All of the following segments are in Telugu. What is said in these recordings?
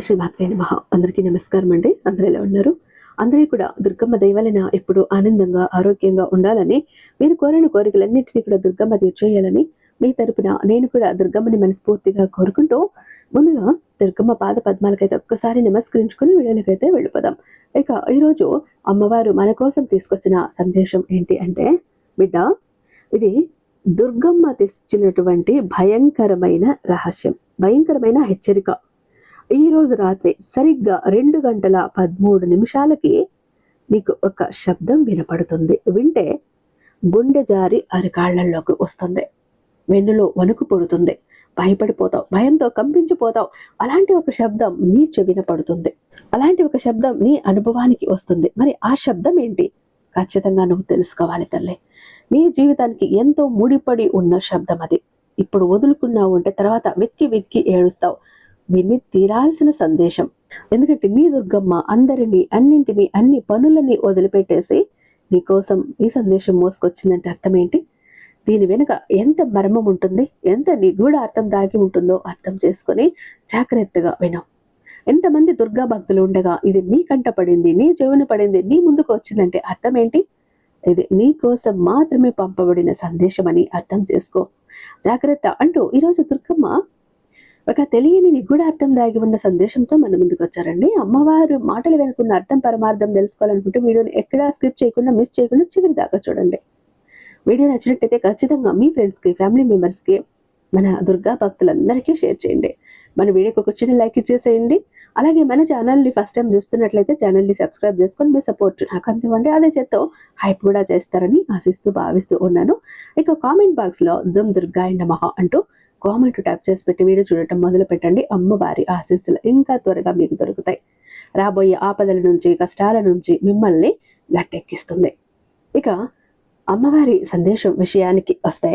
శ్రీమాత్రే నమః. అందరికీ నమస్కారం అండి. అందరూ ఎలా ఉన్నారు? అందరూ కూడా దుర్గమ్మ దయ వలన ఎప్పుడూ ఆనందంగా, ఆరోగ్యంగా ఉండాలని, మీరు కోరిన కోరికలన్నింటినీ కూడా దుర్గమ్మ తీర్చేయాలని మీ తరపున నేను కూడా దుర్గమ్మని మనస్ఫూర్తిగా కోరుకుంటూ, ముందుగా దుర్గమ్మ పాద పద్మాలకైతే ఒక్కసారి నమస్కరించుకుని వీడియోలకైతే వెళ్ళిపోదాం. ఇక ఈరోజు అమ్మవారు మన కోసం తీసుకొచ్చిన సందేశం ఏంటి అంటే, బిడ్డ, ఇది దుర్గమ్మ తెచ్చినటువంటి భయంకరమైన రహస్యం, భయంకరమైన హెచ్చరిక. ఈ రోజు రాత్రి సరిగ్గా 2:13 నీకు ఒక శబ్దం వినపడుతుంది. వింటే గుండె జారి అరికాళ్లలోకి వస్తుంది, వెన్నులో వణుకు పుడుతుంది, భయపడిపోతావు, భయంతో కంపించిపోతావు. అలాంటి ఒక శబ్దం నీ చెవిన పడుతుంది, అలాంటి ఒక శబ్దం నీ అనుభవానికి వస్తుంది. మరి ఆ శబ్దం ఏంటి? ఖచ్చితంగా నువ్వు తెలుసుకోవాలి తల్లి. నీ జీవితానికి ఎంతో ముడిపడి ఉన్న శబ్దం అది. ఇప్పుడు వదులుకున్నావు అంటే తర్వాత వెక్కి వెక్కి ఏడుస్తావు. విని తీరాల్సిన సందేశం. ఎందుకంటే నీ దుర్గమ్మ అందరినీ, అన్నింటినీ, అన్ని పనులని వదిలిపెట్టేసి నీకోసం ఈ సందేశం మోసుకొచ్చిందంటే అర్థం ఏంటి? దీని వెనుక ఎంత మర్మం ఉంటుంది, ఎంత నిగూఢ అర్థం దాగి ఉంటుందో అర్థం చేసుకొని జాగ్రత్తగా విను. ఎంతమంది దుర్గా భక్తులు ఉండగా ఇది నీ కంట పడింది, నీ చెవున పడింది, నీ ముందుకు వచ్చిందంటే అర్థం ఏంటి? ఇది నీ కోసం మాత్రమే పంపబడిన సందేశం అని అర్థం చేసుకో. జాగ్రత్త అంటూ ఈరోజు దుర్గమ్మ ఒక తెలియని నిగూఢ అర్థం దాగి ఉన్న సందేశంతో మన ముందుకు వచ్చారండి. అమ్మవారు మాటలు వెనుకున్న అర్థం పరమార్థం తెలుసుకోవాలనుకుంటే వీడియోని ఎక్కడా స్కిప్ చేయకుండా, మిస్ చేయకుండా చివరి దాకా చూడండి. వీడియో నచ్చినట్టయితే ఖచ్చితంగా మీ ఫ్రెండ్స్కి, ఫ్యామిలీ మెంబర్స్కి, మన దుర్గా భక్తులందరికీ షేర్ చేయండి. మన వీడియోకి ఒక చిన్న లైక్ ఇచ్చేసేయండి. అలాగే మన ఛానల్ని ఫస్ట్ టైం చూస్తున్నట్లయితే ఛానల్ని సబ్స్క్రైబ్ చేసుకొని మీ సపోర్ట్ నాకు అందివ్వండి. అదే చేత్తో హైప్ కూడా చేస్తారని ఆశిస్తూ భావిస్తూ ఉన్నాను. ఇక కామెంట్ బాక్స్లో దుమ్ దుర్గాయ నమః అంటూ కామెంట్ ట్యాప్ చేసి పెట్టి వీడియో చూడటం మొదలు పెట్టండి. అమ్మవారి ఆశీస్సులు ఇంకా త్వరగా మీకు దొరుకుతాయి. రాబోయే ఆపదల నుంచి, కష్టాల నుంచి మిమ్మల్ని గట్టెక్కిస్తుంది. ఇక అమ్మవారి సందేశం విషయానికి వస్తే,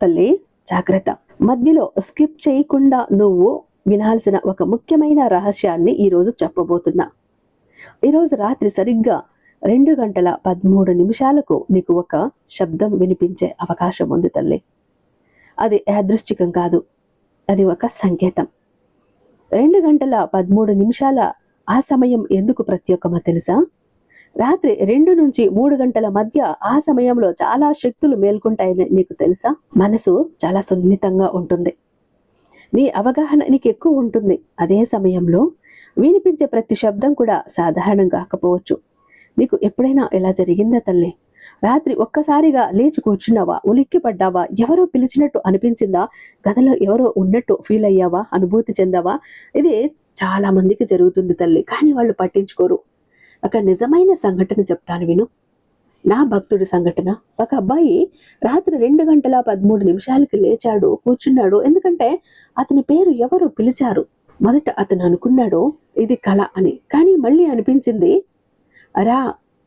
తల్లి జాగ్రత్త, మధ్యలో స్కిప్ చేయకుండా నువ్వు వినాల్సిన ఒక ముఖ్యమైన రహస్యాన్ని ఈరోజు చెప్పబోతున్నా. ఈరోజు రాత్రి సరిగ్గా 2:13 నీకు ఒక శబ్దం వినిపించే అవకాశం ఉంది తల్లి. అది యాదృశ్చికం కాదు, అది ఒక సంకేతం. 2:13 ఆ సమయం ఎందుకు ప్రత్యేకమో తెలుసా? రాత్రి 2 నుంచి 3 గంటల మధ్య ఆ సమయంలో చాలా శక్తులు మేల్కొంటాయని నీకు తెలుసా? మనసు చాలా సున్నితంగా ఉంటుంది, నీ అవగాహన నీకు ఎక్కువ ఉంటుంది. అదే సమయంలో వినిపించే ప్రతి శబ్దం కూడా సాధారణం కాకపోవచ్చు. నీకు ఎప్పుడైనా ఇలా జరిగిందా తల్లి? రాత్రి ఒక్కసారిగా లేచి కూర్చున్నావా? ఉలిక్కి పడ్డావా? ఎవరో పిలిచినట్టు అనిపించిందా? గదిలో ఎవరో ఉన్నట్టు ఫీల్ అయ్యావా? అనుభూతి చెందావా? ఇది చాలా మందికి జరుగుతుంది తల్లి, కానీ వాళ్ళు పట్టించుకోరు. ఒక నిజమైన సంఘటన చెప్తాను విను. నా భక్తుడి సంఘటన. ఒక అబ్బాయి రాత్రి 2:13 లేచాడు, కూర్చున్నాడు. ఎందుకంటే అతని పేరు ఎవరు పిలిచారు. మొదట అతను అనుకున్నాడు ఇది కళ అని, కానీ మళ్ళీ అనిపించింది రా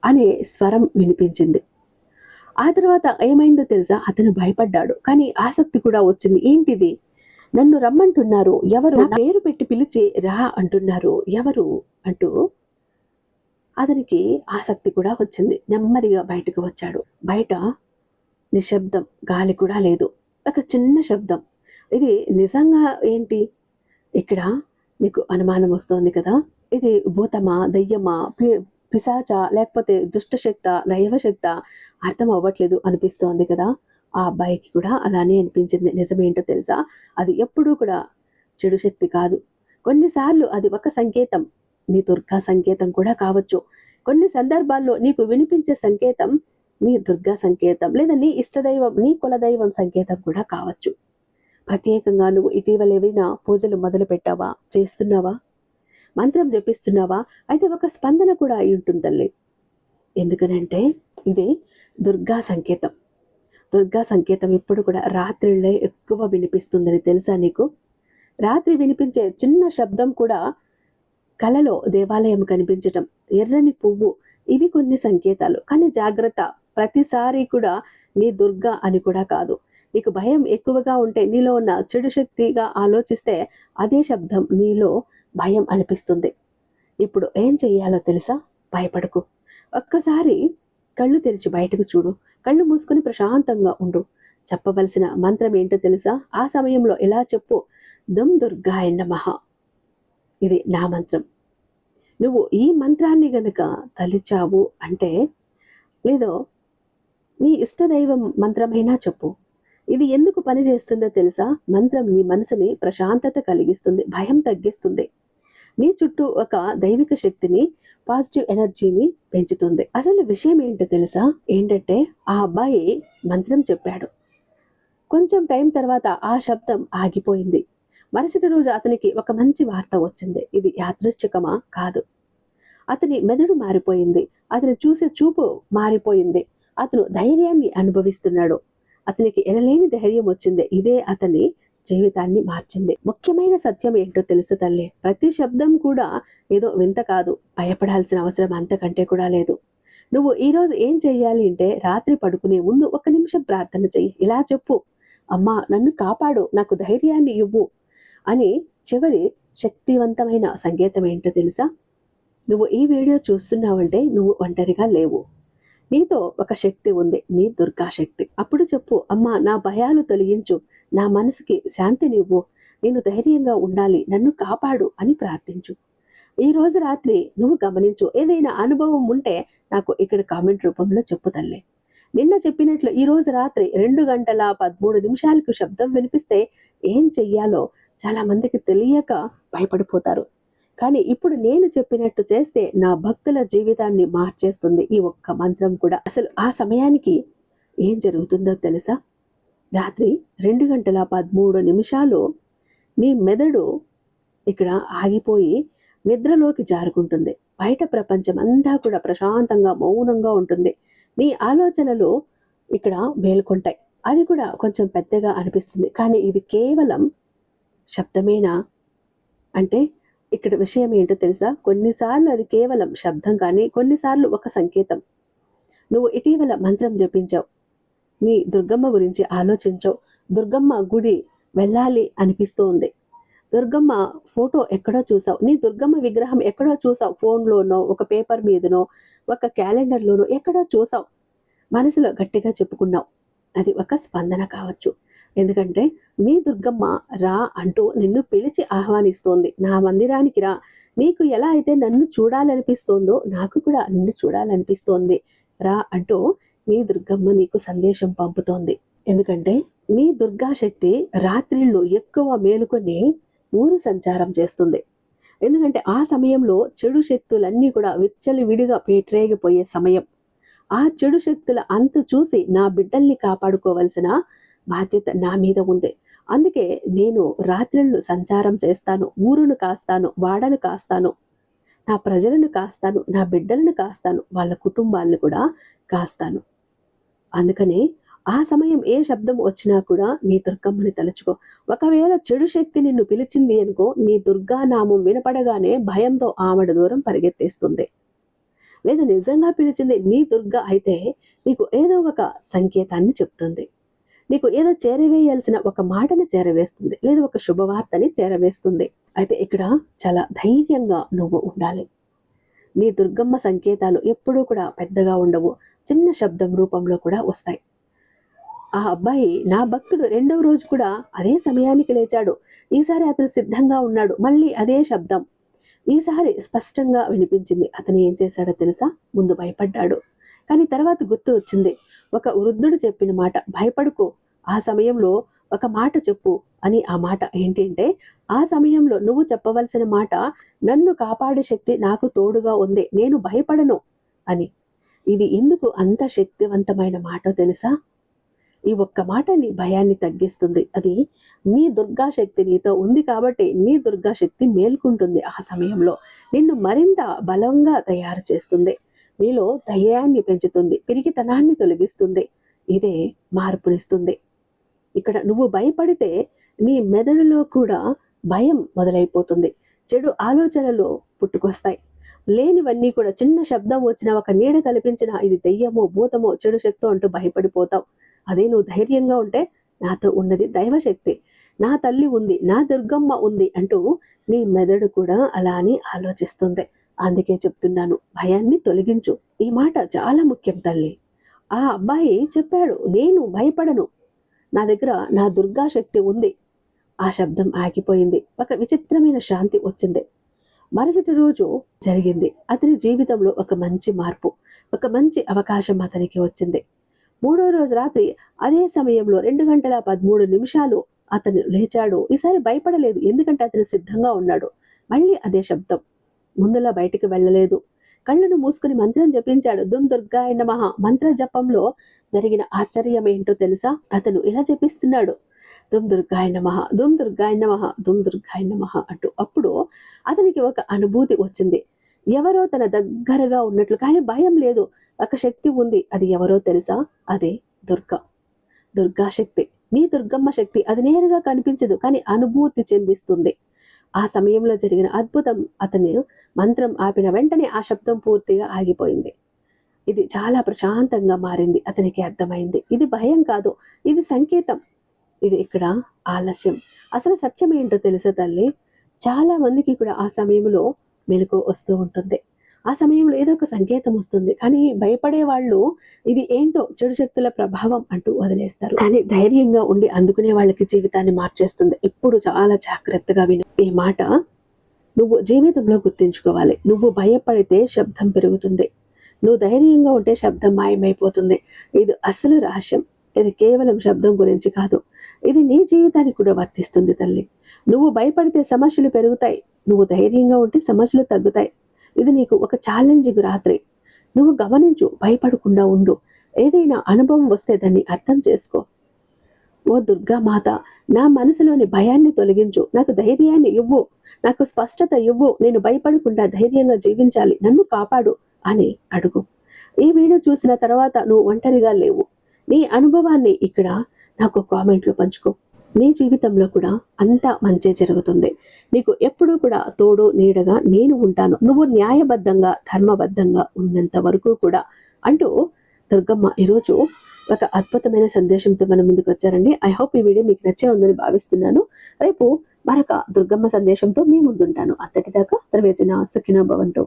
అనే స్వరం వినిపించింది. ఆ తర్వాత ఏమైందో తెలుసా? అతను భయపడ్డాడు, కానీ ఆసక్తి కూడా వచ్చింది. ఏంటిది? నన్ను రమ్మంటున్నారు, ఎవరు? నా పేరు పెట్టి పిలిచి రా అంటున్నారు, ఎవరు అంటూ అతనికి ఆసక్తి కూడా వచ్చింది. నెమ్మదిగా బయటకు వచ్చాడు. బయట నిశ్శబ్దం, గాలి కూడా లేదు. ఒక చిన్న శబ్దం. ఇది నిజంగా ఏంటి? ఇక్కడ నీకు అనుమానం వస్తోంది కదా, ఇది భూతమా, దయ్యమా, పిశాచ, లేకపోతే దుష్టశక్త, దైవశక్త? అర్థం అవ్వట్లేదు అనిపిస్తోంది కదా. ఆ అబ్బాయికి కూడా అలానే అనిపించింది. నిజమేంటో తెలుసా? అది ఎప్పుడూ కూడా చెడు శక్తి కాదు. కొన్నిసార్లు అది ఒక సంకేతం, నీ దుర్గా సంకేతం కూడా కావచ్చు. కొన్ని సందర్భాల్లో నీకు వినిపించే సంకేతం నీ దుర్గా సంకేతం, లేదా నీ ఇష్టదైవం, నీ కులదైవం సంకేతం కూడా కావచ్చు. ప్రత్యేకంగా నువ్వు ఇటీవల ఏవైనా పూజలు మొదలు పెట్టావా, చేస్తున్నావా, మంత్రం జపిస్తున్నావా? అయితే ఒక స్పందన కూడా అయి ఉంటుంది తల్లి. ఎందుకనంటే ఇది దుర్గా సంకేతం. దుర్గా సంకేతం ఎప్పుడు కూడా రాత్రిళ్ళే ఎక్కువ వినిపిస్తుందని తెలుసా నీకు? రాత్రి వినిపించే చిన్న శబ్దం కూడా, కలలో దేవాలయం కనిపించటం, ఎర్రని పువ్వు, ఇవి కొన్ని సంకేతాలు. కానీ జాగ్రత్త, ప్రతిసారి కూడా నీ దుర్గా అని కూడా కాదు. నీకు భయం ఎక్కువగా ఉంటే, నీలో ఉన్న చెడు శక్తిగా ఆలోచిస్తే అదే శబ్దం నీలో భయం అనిపిస్తుంది. ఇప్పుడు ఏం చెయ్యాలో తెలుసా? భయపడకు. ఒక్కసారి కళ్ళు తెరిచి బయటకు చూడు. కళ్ళు మూసుకొని ప్రశాంతంగా ఉండు. చెప్పవలసిన మంత్రం ఏంటో తెలుసా? ఆ సమయంలో ఇలా చెప్పు, దుమ్ దుర్గాయ నమః. ఇది నా మంత్రం. నువ్వు ఈ మంత్రాన్ని గనుక తలిచావు అంటే, లేదో నీ ఇష్టదైవం మంత్రమైనా చెప్పు. ఇది ఎందుకు పని చేస్తుందో తెలుసా? మంత్రం నీ మనసుని ప్రశాంతత కలిగిస్తుంది, భయం తగ్గిస్తుంది. నీ చుట్టూ ఒక దైవిక శక్తిని, పాజిటివ్ ఎనర్జీని పెంచుతుంది. అసలు విషయం ఏంటో తెలుసా? ఏంటంటే ఆ అబ్బాయి మంత్రం చెప్పాడు. కొంచెం టైం తర్వాత ఆ శబ్దం ఆగిపోయింది. మరుసటి రోజు అతనికి ఒక మంచి వార్త వచ్చింది. ఇది యాదృచ్ఛికమా? కాదు. అతని మెదడు మారిపోయింది. అతను చూసే చూపు మారిపోయింది. అతను ధైర్యాన్ని అనుభవిస్తున్నాడు. అతనికి ఎనలేని ధైర్యం వచ్చింది. ఇదే అతని జీవితాన్ని మార్చింది. ముఖ్యమైన సత్యం ఏంటో తెలుసు తల్లి, ప్రతి శబ్దం కూడా ఏదో వింత కాదు. భయపడాల్సిన అవసరం అంతకంటే కూడా లేదు. నువ్వు ఈరోజు ఏం చెయ్యాలి అంటే, రాత్రి పడుకునే ముందు 1 నిమిషం ప్రార్థన చెయ్యి. ఇలా చెప్పు, అమ్మా నన్ను కాపాడు, నాకు ధైర్యాన్ని ఇవ్వు అని. చివరి శక్తివంతమైన సంకేతం ఏంటో తెలుసా? నువ్వు ఈ వీడియో చూస్తున్నావంటే నువ్వు ఒంటరిగా లేవు. నీతో ఒక శక్తి ఉంది, నీ దుర్గా శక్తి. అప్పుడు చెప్పు, అమ్మా నా భయాలు తొలగించు, నా మనసుకి శాంతినివ్వు, నేను ధైర్యంగా ఉండాలి, నన్ను కాపాడు అని ప్రార్థించు. ఈ రోజు రాత్రి నువ్వు గమనించు. ఏదైనా అనుభవం ఉంటే నాకు ఇక్కడ కామెంట్ రూపంలో చెప్పు తల్లి. నిన్న చెప్పినట్లు ఈ రోజు రాత్రి 2:13 శబ్దం వినిపిస్తే ఏం చెయ్యాలో చాలా మందికి తెలియక భయపడిపోతారు. కానీ ఇప్పుడు నేను చెప్పినట్టు చేస్తే నా భక్తుల జీవితాన్ని మార్చేస్తుంది ఈ ఒక్క మంత్రం కూడా. అసలు ఆ సమయానికి ఏం జరుగుతుందో తెలుసా? రాత్రి 2:13 నీ మెదడు ఇక్కడ ఆగిపోయి నిద్రలోకి జారుకుంటుంది. బయట ప్రపంచం అంతా కూడా ప్రశాంతంగా మౌనంగా ఉంటుంది. నీ ఆలోచనలు ఇక్కడ మేల్కొంటాయి. అది కూడా కొంచెం పెద్దగా అనిపిస్తుంది. కానీ ఇది కేవలం శబ్దమేనా అంటే, ఇక్కడ విషయం ఏంటో తెలుసా? కొన్నిసార్లు అది కేవలం శబ్దం, కానీ కొన్నిసార్లు ఒక సంకేతం. నువ్వు ఇటీవల మంత్రం జపించావు, నీ దుర్గమ్మ గురించి ఆలోచించావు, దుర్గమ్మ గుడి వెళ్ళాలి అనిపిస్తోంది, దుర్గమ్మ ఫోటో ఎక్కడో చూసావు, నీ దుర్గమ్మ విగ్రహం ఎక్కడో చూసావు, ఫోన్లోనో ఒక పేపర్ మీదనో ఒక క్యాలెండర్లోనో ఎక్కడో చూసావు, మనసులో గట్టిగా చెప్పుకున్నావు. అది ఒక స్పందన కావచ్చు. ఎందుకంటే నీ దుర్గమ్మ రా అంటూ నిన్ను పిలిచి ఆహ్వానిస్తోంది. నా మందిరానికి రా, నీకు ఎలా అయితే నన్ను చూడాలనిపిస్తోందో నాకు కూడా నిన్ను చూడాలనిపిస్తోంది, రా అంటూ నీ దుర్గమ్మ నీకు సందేశం పంపుతోంది. ఎందుకంటే నీ దుర్గా శక్తి రాత్రిళ్ళు ఎక్కువ మేలుకొని ఊరు సంచారం చేస్తుంది. ఎందుకంటే ఆ సమయంలో చెడు శక్తులన్నీ కూడా విచ్చలివిడిగా పేట్రేగిపోయే సమయం. ఆ చెడు శక్తుల అంతు చూసి నా బిడ్డల్ని కాపాడుకోవలసిన బాధ్యత నా మీద ఉంది. అందుకే నేను రాత్రిళ్ళు సంచారం చేస్తాను, ఊరును కాస్తాను, వాడను కాస్తాను, నా ప్రజలను కాస్తాను, నా బిడ్డలను కాస్తాను, వాళ్ళ కుటుంబాలను కూడా కాస్తాను. అందుకని ఆ సమయం ఏ శబ్దం వచ్చినా కూడా నీ దుర్గమ్మని తలుచుకో. ఒకవేళ చెడు శక్తి నిన్ను పిలిచింది అనుకో, నీ దుర్గా నామం వినపడగానే భయంతో ఆమెడ దూరం పరిగెత్తేస్తుంది. లేదా నిజంగా పిలిచింది నీ దుర్గా అయితే నీకు ఏదో ఒక సంకేతాన్ని చెప్తుంది, నీకు ఏదో చేరవేయాల్సిన ఒక మాటని చేరవేస్తుంది, లేదా ఒక శుభవార్తని చేరవేస్తుంది. అయితే ఇక్కడ చాలా ధైర్యంగా నువ్వు ఉండాలి. నీ దుర్గమ్మ సంకేతాలు ఎప్పుడూ కూడా పెద్దగా ఉండవు, చిన్న శబ్దం రూపంలో కూడా వస్తాయి. ఆ అబ్బాయి నా భక్తుడు 2వ రోజు కూడా అదే సమయానికి లేచాడు. ఈసారి అతను సిద్ధంగా ఉన్నాడు. మళ్ళీ అదే శబ్దం ఈసారి స్పష్టంగా వినిపించింది. అతను ఏం చేశాడో తెలుసా? ముందు భయపడ్డాడు, కానీ తర్వాత గుర్తు వచ్చింది. ఒక వృద్ధుడు చెప్పిన మాట, భయపడుకో, ఆ సమయంలో ఒక మాట చెప్పు అని. ఆ మాట ఏంటంటే, ఆ సమయంలో నువ్వు చెప్పవలసిన మాట, నన్ను కాపాడే శక్తి నాకు తోడుగా ఉంది, నేను భయపడను అని. ఇది ఎందుకు అంత శక్తివంతమైన మాట తెలుసా? ఈ ఒక్క మాట నీ భయాన్ని తగ్గిస్తుంది. అది నీ దుర్గా శక్తి నీతో ఉంది కాబట్టి నీ దుర్గా శక్తి మేల్కుంటుంది. ఆ సమయంలో నిన్ను మరింత బలంగా తయారు చేస్తుంది, నీలో ధైర్యాన్ని పెంచుతుంది, పిరికితనాన్ని తొలగిస్తుంది, ఇదే మార్పునిస్తుంది. ఇక్కడ నువ్వు భయపడితే నీ మెదడులో కూడా భయం మొదలైపోతుంది, చెడు ఆలోచనలు పుట్టుకొస్తాయి. లేనివన్నీ కూడా, చిన్న శబ్దం వచ్చినా, ఒక నీడ కల్పించినా ఇది దెయ్యమో భూతమో చెడు శక్తో అంటూ భయపడిపోతావు. అదే నువ్వు ధైర్యంగా ఉంటే, నాతో ఉన్నది దైవశక్తి, నా తల్లి ఉంది, నా దుర్గమ్మ ఉంది అంటూ నీ మెదడు కూడా అలా అని ఆలోచిస్తుంది. అందుకే చెప్తున్నాను, భయాన్ని తొలగించు. ఈ మాట చాలా ముఖ్యం తల్లి. ఆ అబ్బాయి చెప్పాడు, నేను భయపడను, నా దగ్గర నా దుర్గా శక్తి ఉంది. ఆ శబ్దం ఆగిపోయింది. ఒక విచిత్రమైన శాంతి వచ్చింది. మరుసటి రోజు జరిగింది. అతని జీవితంలో ఒక మంచి మార్పు, ఒక మంచి అవకాశం అతనికి వచ్చింది. మూడో రోజు రాత్రి అదే సమయంలో 2 గంటల 13 నిమిషాలు అతను లేచాడు. ఈసారి భయపడలేదు, ఎందుకంటే అతను సిద్ధంగా ఉన్నాడు. మళ్ళీ అదే శబ్దం. ముందులా బయటికి వెళ్ళలేదు. కళ్ళను మూసుకుని మంత్రం జపించాడు. దుమ్ దుర్గాయ నమః. మంత్ర జపంలో జరిగిన ఆశ్చర్యం ఏంటో తెలుసా? అతను ఇలా జపిస్తున్నాడు, దుమ్ దుర్గాయ నమః, దుమ్ దుర్గాయ నమః, దుమ్ దుర్గాయ నమః అంటూ. అప్పుడు అతనికి ఒక అనుభూతి వచ్చింది. ఎవరో తన దగ్గరగా ఉన్నట్లు, కానీ భయం లేదు. ఒక శక్తి ఉంది. అది ఎవరో తెలుసా? అదే దుర్గా శక్తి. నీ దుర్గమ్మ శక్తి. అది నేరుగా కనిపించదు, కానీ అనుభూతి చెందిస్తుంది. ఆ సమయంలో జరిగిన అద్భుతం, అతను మంత్రం ఆపిన వెంటనే ఆ శబ్దం పూర్తిగా ఆగిపోయింది. ఇది చాలా ప్రశాంతంగా మారింది. అతనికి అర్థమైంది, ఇది భయం కాదు, ఇది సంకేతం. ఇది ఇక్కడ ఆలస్యం. అసలు సత్యం ఏంటో తెలుసా తల్లి? చాలా మందికి కూడా ఆ సమయంలో మెలకు వస్తూ ఉంటుంది. ఆ సమయంలో ఏదో ఒక సంకేతం వస్తుంది, కానీ భయపడే వాళ్ళు ఇది ఏంటో చెడు శక్తుల ప్రభావం అంటూ వదిలేస్తారు. కానీ ధైర్యంగా ఉండి అందుకునే వాళ్ళకి జీవితాన్ని మార్చేస్తుంది. ఇప్పుడు చాలా జాగ్రత్తగా విను ఈ మాట. నువ్వు జీవితంలో గుర్తించుకోవాలి. నువ్వు భయపడితే శబ్దం పెరుగుతుంది, నువ్వు ధైర్యంగా ఉంటే శబ్దం మాయమైపోతుంది. ఇది అసలు రహస్యం. ఇది కేవలం శబ్దం గురించి కాదు, ఇది నీ జీవితానికి కూడా వర్తిస్తుంది తల్లి. నువ్వు భయపడితే సమస్యలు పెరుగుతాయి, నువ్వు ధైర్యంగా ఉంటే సమస్యలు తగ్గుతాయి. ఇది నీకు ఒక ఛాలెంజింగ్ రాత్రి. నువ్వు గమనించు, భయపడకుండా ఉండు. ఏదైనా అనుభవం వస్తే దాన్ని అర్థం చేసుకో. ఓ దుర్గా మాత, నా మనసులోని భయాన్ని తొలగించు, నాకు ధైర్యాన్ని ఇవ్వు, నాకు స్పష్టత ఇవ్వు, నేను భయపడకుండా ధైర్యంగా జీవించాలి, నన్ను కాపాడు అని అడుగు. ఈ వీడియో చూసిన తర్వాత నువ్వు ఒంటరిగా లేవు. నీ అనుభవాన్ని ఇక్కడ నాకు కామెంట్లో పంచుకో. నీ జీవితంలో కూడా అంతా మంచి జరుగుతుంది. నీకు ఎప్పుడూ కూడా తోడు నీడగా నేను ఉంటాను, నువ్వు న్యాయబద్ధంగా ధర్మబద్ధంగా ఉన్నంత వరకు కూడా అంటూ దుర్గమ్మ ఈరోజు ఒక అద్భుతమైన సందేశంతో మన ముందుకు వచ్చారండి. ఐ హోప్ ఈ వీడియో మీకు నచ్చే ఉందని భావిస్తున్నాను. రేపు మరొక దుర్గమ్మ సందేశంతో మీ ముందుంటాను. అంతటిదాకా సర్వేజన సుఖినో భవంతు.